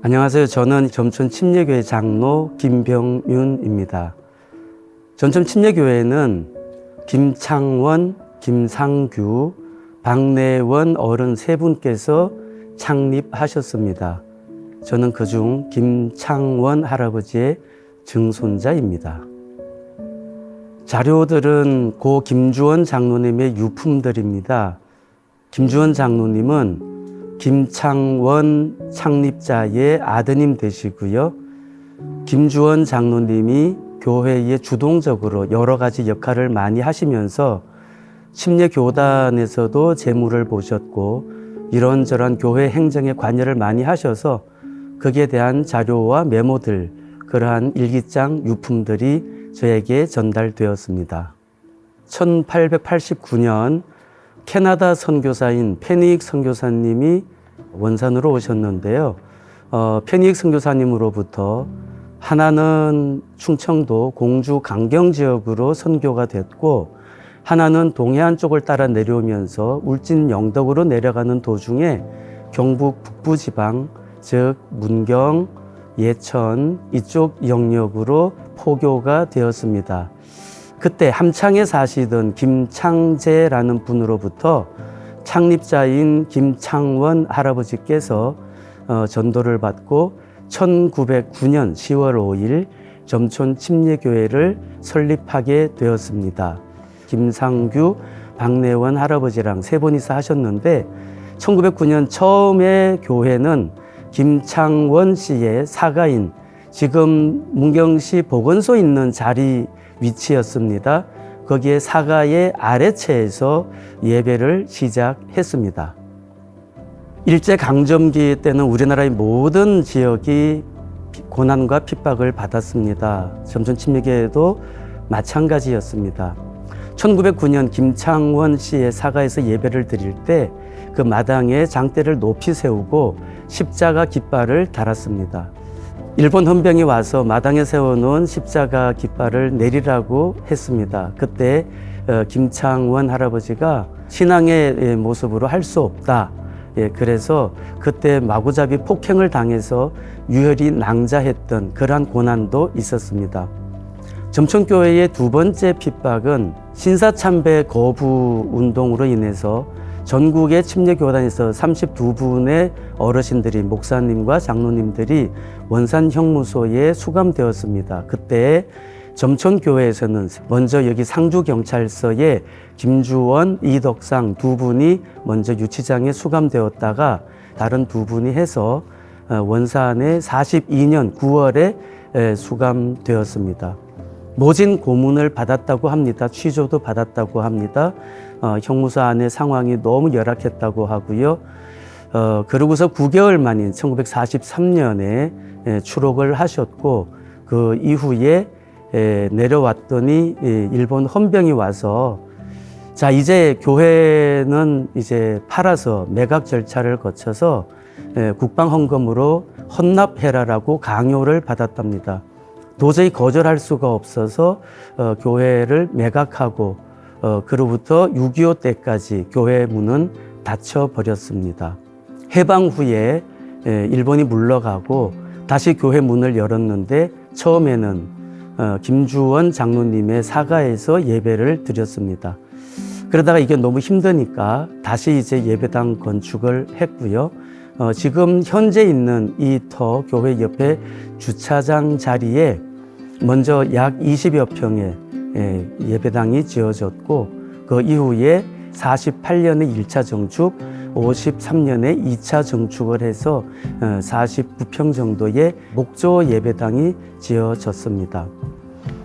안녕하세요. 저는 점촌 침례교회 장로 김병윤입니다. 점촌 침례교회는 김창원, 김상규, 박내원 어른 세 분께서 창립하셨습니다. 저는 그중 김창원 할아버지의 증손자입니다. 자료들은 고 김주원 장로님의 유품들입니다. 김주원 장로님은 김창원 창립자의 아드님 되시고요. 김주원 장로님이 교회에 주동적으로 여러 가지 역할을 많이 하시면서 침례교단에서도 재무를 보셨고 이런저런 교회 행정에 관여를 많이 하셔서 거기에 대한 자료와 메모들, 그러한 일기장 유품들이 저에게 전달되었습니다. 1889년 캐나다 선교사인 페닉 선교사님이 원산으로 오셨는데요. 페닉 선교사님으로부터 하나는 충청도 공주 강경 지역으로 선교가 됐고 하나는 동해안 쪽을 따라 내려오면서 울진 영덕으로 내려가는 도중에 경북 북부지방 즉 문경, 예천 이쪽 영역으로 포교가 되었습니다. 그때 함창에 사시던 김창재라는 분으로부터 창립자인 김창원 할아버지께서 전도를 받고 1909년 10월 5일 점촌 침례교회를 설립하게 되었습니다. 김상규, 박내원 할아버지랑 세 분이서 하셨는데 1909년 처음에 교회는 김창원 씨의 사가인 지금 문경시 보건소 있는 자리 위치였습니다. 거기에 사가의 아래채에서 예배를 시작했습니다. 일제강점기 때는 우리나라의 모든 지역이 고난과 핍박을 받았습니다. 점촌 침례교회도 마찬가지였습니다. 1909년 김창원 씨의 사가에서 예배를 드릴 때 그 마당에 장대를 높이 세우고 십자가 깃발을 달았습니다. 일본 헌병이 와서 마당에 세워놓은 십자가 깃발을 내리라고 했습니다. 그때 김창원 할아버지가 신앙의 모습으로 할 수 없다. 그래서 그때 마구잡이 폭행을 당해서 유혈이 낭자했던 그러한 고난도 있었습니다. 점촌교회의 두 번째 핍박은 신사참배 거부 운동으로 인해서 전국의 침례교단에서 32분의 어르신들이 목사님과 장로님들이 원산 형무소에 수감되었습니다. 그때 점촌교회에서는 먼저 여기 상주경찰서에 김주원, 이덕상 두 분이 먼저 유치장에 수감되었다가 다른 두 분이 해서 원산에 42년 9월에 수감되었습니다. 모진 고문을 받았다고 합니다. 취조도 받았다고 합니다. 형무소 안의 상황이 너무 열악했다고 하고요. 그러고서 9개월 만인 1943년에 추록을 하셨고 그 이후에 내려왔더니 일본 헌병이 와서 자 이제 교회는 이제 팔아서 매각 절차를 거쳐서 국방 헌금으로 헌납해라라고 강요를 받았답니다. 도저히 거절할 수가 없어서 교회를 매각하고 그로부터 6.25 때까지 교회 문은 닫혀 버렸습니다. 해방 후에 일본이 물러가고 다시 교회 문을 열었는데 처음에는 김주원 장로님의 사가에서 예배를 드렸습니다. 그러다가 이게 너무 힘드니까 다시 이제 예배당 건축을 했고요. 지금 현재 있는 이 터 교회 옆에 주차장 자리에 먼저 약 20여 평의 예배당이 지어졌고 그 이후에 48년에 1차 정축, 53년에 2차 정축을 해서 49평 정도의 목조 예배당이 지어졌습니다.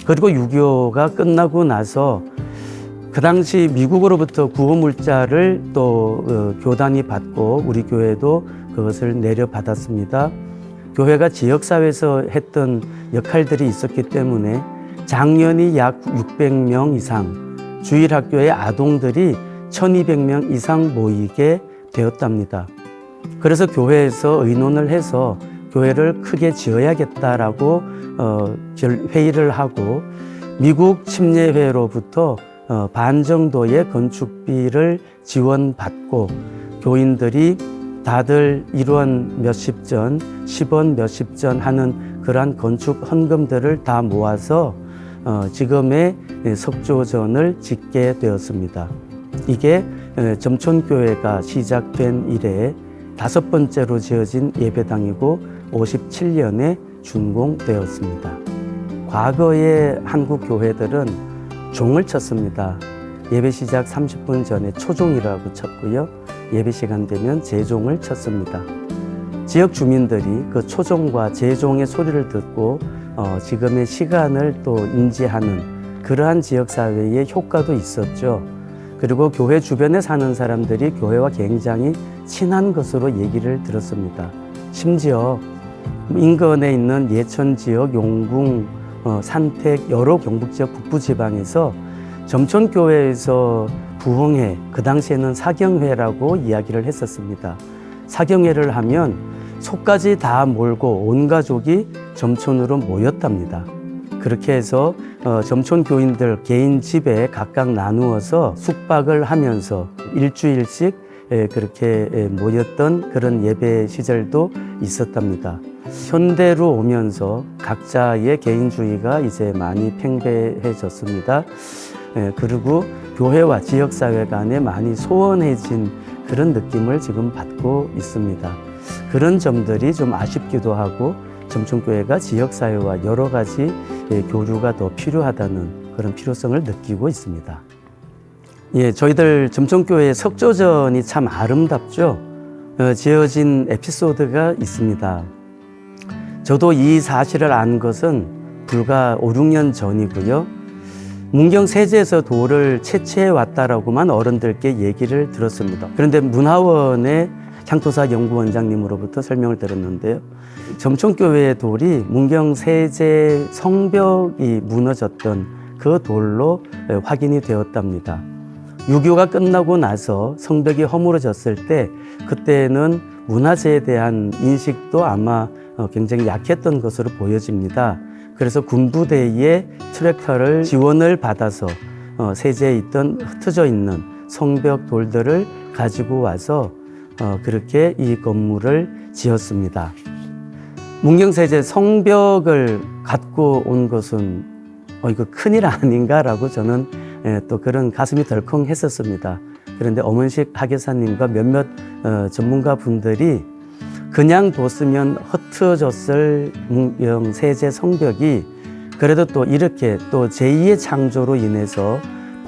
그리고 6.25가 끝나고 나서 그 당시 미국으로부터 구호물자를 또 교단이 받고 우리 교회도 그것을 내려받았습니다. 교회가 지역사회에서 했던 역할들이 있었기 때문에 장년이 약 600명 이상, 주일학교의 아동들이 1200명 이상 모이게 되었답니다. 그래서 교회에서 의논을 해서 교회를 크게 지어야겠다라고 회의를 하고 미국 침례회로부터 반 정도의 건축비를 지원받고 교인들이 다들 1원 몇십 전, 10원 몇십 전 하는 그러한 건축 헌금들을 다 모아서 지금의 석조전을 짓게 되었습니다. 이게 점촌교회가 시작된 이래 5번째로 지어진 예배당이고 57년에 준공되었습니다. 과거의 한국 교회들은 종을 쳤습니다. 예배 시작 30분 전에 초종이라고 쳤고요. 예배 시간 되면 재종을 쳤습니다. 지역 주민들이 그 초종과 재종의 소리를 듣고 지금의 시간을 또 인지하는 그러한 지역사회의 효과도 있었죠. 그리고 교회 주변에 사는 사람들이 교회와 굉장히 친한 것으로 얘기를 들었습니다. 심지어 인근에 있는 예천 지역, 용궁, 산택 여러 경북 지역 북부 지방에서 점촌교회에서 부흥회, 그 당시에는 사경회라고 이야기를 했었습니다. 사경회를 하면 속까지 다 몰고 온 가족이 점촌으로 모였답니다. 그렇게 해서 점촌 교인들 개인 집에 각각 나누어서 숙박을 하면서 일주일씩 그렇게 모였던 그런 예배 시절도 있었답니다. 현대로 오면서 각자의 개인주의가 이제 많이 팽배해졌습니다. 그리고 교회와 지역사회 간에 많이 소원해진 그런 느낌을 지금 받고 있습니다. 그런 점들이 좀 아쉽기도 하고 점촌교회가 지역사회와 여러 가지 교류가 더 필요하다는 그런 필요성을 느끼고 있습니다. 예, 저희들 점촌교회 석조전이 참 아름답죠. 지어진 에피소드가 있습니다. 저도 이 사실을 안 것은 불과 5, 6년 전이고요. 문경 세제에서 돌을 채취해 왔다라고만 어른들께 얘기를 들었습니다. 그런데 문화원의 향토사 연구원장님으로부터 설명을 들었는데요. 점촌교회의 돌이 문경 세제 성벽이 무너졌던 그 돌로 확인이 되었답니다. 6.25가 끝나고 나서 성벽이 허물어졌을 때 그때는 문화재에 대한 인식도 아마 굉장히 약했던 것으로 보여집니다. 그래서 군부대의 트랙터를 지원을 받아서 세제에 있던 흩어져 있는 성벽 돌들을 가지고 와서 그렇게 이 건물을 지었습니다. 문경세제 성벽을 갖고 온 것은 이거 큰일 아닌가라고 저는 또 그런 가슴이 덜컹했었습니다. 그런데 엄은식 학예사님과 몇몇 전문가 분들이 그냥 뒀으면 흩어졌을 문경세제 성벽이 그래도 또 이렇게 또 제2의 창조로 인해서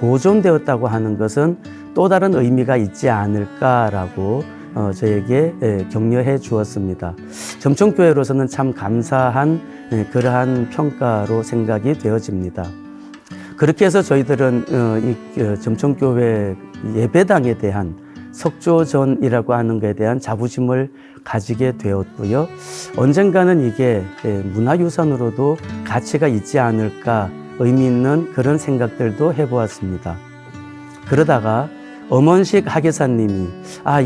보존되었다고 하는 것은 또 다른 의미가 있지 않을까라고 저에게 격려해 주었습니다. 점촌교회로서는 참 감사한 그러한 평가로 생각이 되어집니다. 그렇게 해서 저희들은 이 점촌교회 예배당에 대한 석조전이라고 하는 것에 대한 자부심을 가지게 되었고요. 언젠가는 이게 문화유산으로도 가치가 있지 않을까 의미 있는 그런 생각들도 해보았습니다. 그러다가 엄원식 학예사님이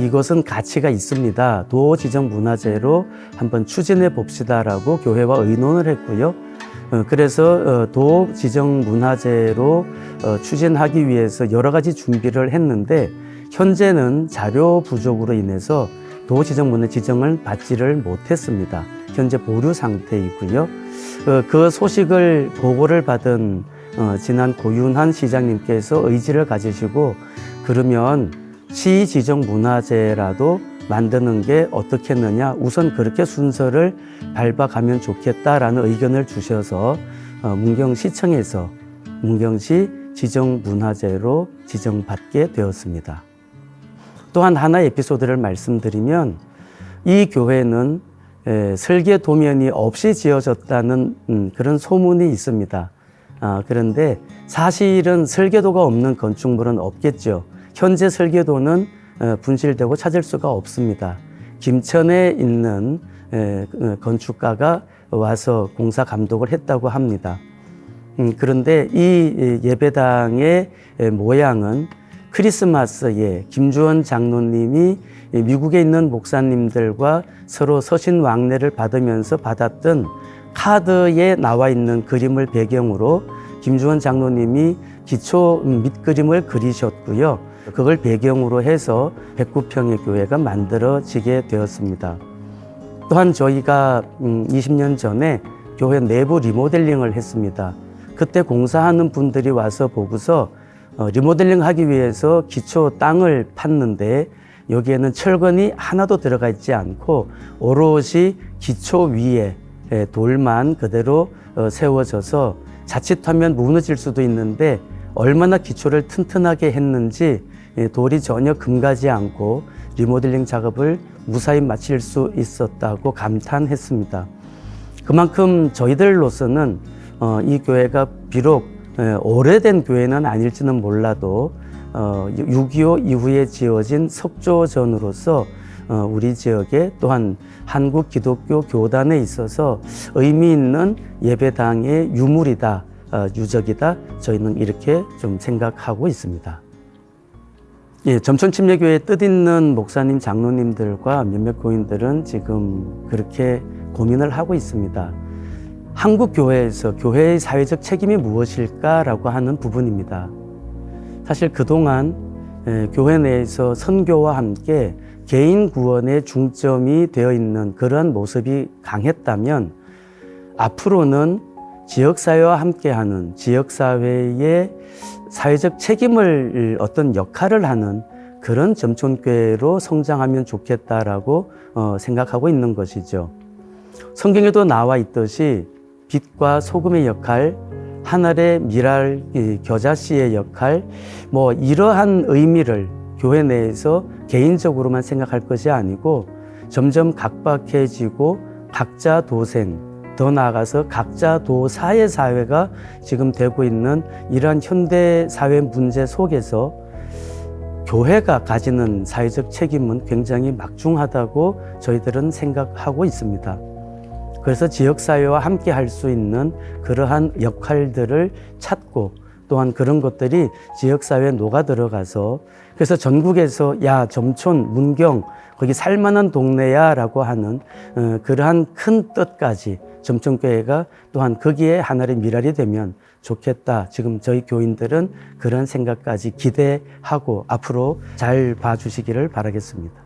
이것은 가치가 있습니다. 도지정 문화재로 한번 추진해 봅시다라고 교회와 의논을 했고요. 그래서 도지정 문화재로 추진하기 위해서 여러 가지 준비를 했는데 현재는 자료 부족으로 인해서 도지정 문화 지정을 받지를 못했습니다. 현재 보류 상태이고요. 그 소식을 보고를 받은 지난 고윤한 시장님께서 의지를 가지시고 그러면 시 지정 문화재라도 만드는 게 어떻겠느냐, 우선 그렇게 순서를 밟아가면 좋겠다라는 의견을 주셔서 문경시청에서 문경시 지정 문화재로 지정받게 되었습니다. 또한 하나의 에피소드를 말씀드리면 이 교회는 설계 도면이 없이 지어졌다는 그런 소문이 있습니다. 그런데 사실은 설계도가 없는 건축물은 없겠죠. 현재 설계도는 분실되고 찾을 수가 없습니다. 김천에 있는 건축가가 와서 공사 감독을 했다고 합니다. 그런데 이 예배당의 모양은 크리스마스에 김주원 장로님이 미국에 있는 목사님들과 서로 서신 왕래를 받으면서 받았던 카드에 나와 있는 그림을 배경으로 김주원 장로님이 기초 밑그림을 그리셨고요. 그걸 배경으로 해서 109평의 교회가 만들어지게 되었습니다. 또한 저희가 20년 전에 교회 내부 리모델링을 했습니다. 그때 공사하는 분들이 와서 보고서 리모델링 하기 위해서 기초 땅을 팠는데 여기에는 철근이 하나도 들어가 있지 않고 오롯이 기초 위에 돌만 그대로 세워져서 자칫하면 무너질 수도 있는데 얼마나 기초를 튼튼하게 했는지 돌이 전혀 금가지 않고 리모델링 작업을 무사히 마칠 수 있었다고 감탄했습니다. 그만큼 저희들로서는 이 교회가 비록 오래된 교회는 아닐지는 몰라도 6.25 이후에 지어진 석조전으로서 우리 지역에 또한 한국 기독교 교단에 있어서 의미 있는 예배당의 유물이다, 유적이다, 저희는 이렇게 좀 생각하고 있습니다. 예, 점촌침례교회 뜻있는 목사님, 장로님들과 몇몇 교인들은 지금 그렇게 고민을 하고 있습니다. 한국 교회에서 교회의 사회적 책임이 무엇일까라고 하는 부분입니다. 사실 그동안 교회 내에서 선교와 함께 개인 구원에 중점이 되어 있는 그러한 모습이 강했다면 앞으로는 지역사회와 함께하는 지역사회의 사회적 책임을 어떤 역할을 하는 그런 점촌교회로 성장하면 좋겠다라고 생각하고 있는 것이죠. 성경에도 나와 있듯이 빛과 소금의 역할, 하늘의 미랄 겨자씨의 역할, 이러한 의미를 교회 내에서 개인적으로만 생각할 것이 아니고 점점 각박해지고 각자 도생, 더 나아가서 각자 도사의 사회가 지금 되고 있는 이러한 현대 사회 문제 속에서 교회가 가지는 사회적 책임은 굉장히 막중하다고 저희들은 생각하고 있습니다. 그래서 지역사회와 함께 할 수 있는 그러한 역할들을 찾고 또한 그런 것들이 지역사회에 녹아 들어가서 그래서 전국에서 야, 점촌, 문경, 거기 살만한 동네야 라고 하는 그러한 큰 뜻까지 점촌교회가 또한 거기에 하나의 미랄이 되면 좋겠다. 지금 저희 교인들은 그런 생각까지 기대하고 앞으로 잘 봐주시기를 바라겠습니다.